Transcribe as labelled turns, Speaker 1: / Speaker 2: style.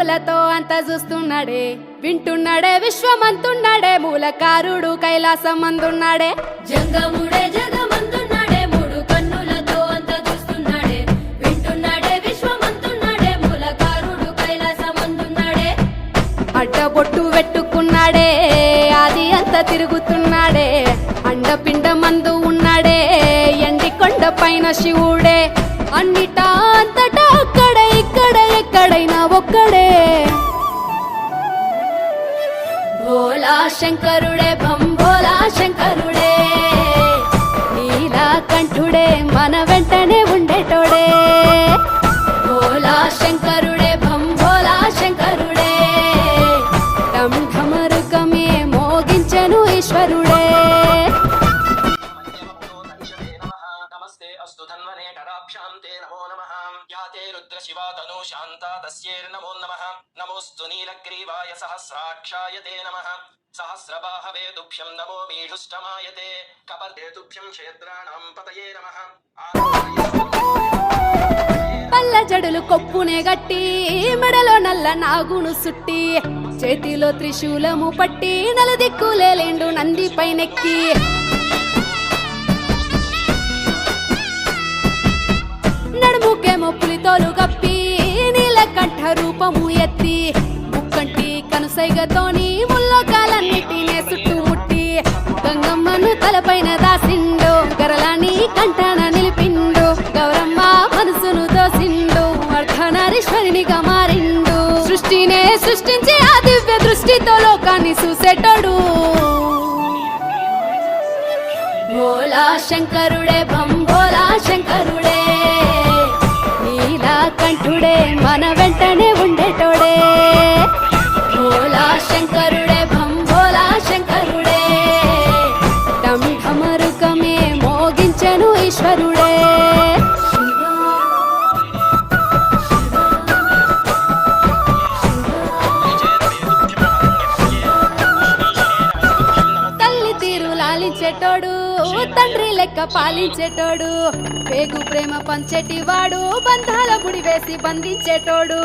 Speaker 1: కన్నులతో అంత చూస్తున్నాడే వింటున్నాడే విశ్వమంతున్నాడే మూలకారుడు కైలాసమందున్నాడే
Speaker 2: జంగముడే జగమంతున్నాడే మూడు కన్నులతో అంత చూస్తున్నాడే వింటున్నాడే విశ్వమంతున్నాడే మూలకారుడు కైలాసమందున్నాడే
Speaker 1: అడ్డబొట్టు పెట్టుకున్నాడే ఆది అంత తిరుగుతున్నాడే అండపిండ మందు ఉన్నాడే ఎండి కొండ పైన శివుడే అన్నిటా అంతటా అక్కడే ఇక్కడ ఎక్కడైనా ఒక్కడే భోలా శంకరుడే భంభోలా శంకరుడే నీలకంఠుడే మన వెంటనే ఉండేటోడే భోలా శంకరుడే భంభోలా శంకరుడే ఢం ఢమరుకమే మోగించెను ఈశ్వరుడే
Speaker 3: నమస్తే అస్తు ధన్వనే కరాభ్యాం తే నమో నమః యాతే రుద్ర శివా తను శాంతా తస్యేర్ నమో నమః నమోస్తు నీలగ్రీవాయ సహస్రాక్షాయ తే నమః సహస్రబాహవే తుభ్యం నమో మీఢుష్టమాయతే కపర్దే తుభ్యం క్షేత్రాణాం పతయే నమః
Speaker 1: పల్ల జడులు కొప్పునే గట్టి మెడలో నల్ల నాగును సుట్టి చేతిలో త్రిశూలము పట్టి నలుదిక్కులేండు నంది పైనెక్కి నడుముకేమో పులితోలు కప్పి నీలకంఠ రూపము ఎత్తి ముక్కంటి కనుసైగతోని ముల్లోకాలన్నిటినే చుట్టుముట్టి గంగమ్మను తలపైన దాసిండు గరలాని కంఠాన నిలిపిండు గౌరమ్మ మనసును దోసిండు అర్ధనారీశ్వరునిగా మారిండు సృష్టినే సృష్టించి ఆ దివ్య దృష్టితో లోకాన్ని చూసేటోడు భోలా శంకరుడే భంభోలా శంకరుడే నీలకంఠుడే మన వెంటనే ఉండేటోడే భోలా శంకరుడే భంభోలా శంకరుడే ఢం ఢమరుకమే మోగించెను ఈశ్వరుడే తల్లి తీరు లాలించేటోడు తండ్రి లెక్క పాలించేటోడు పేగు ప్రేమ పంచేటి వాడు బంధాల ముడి వేసి బంధించేటోడు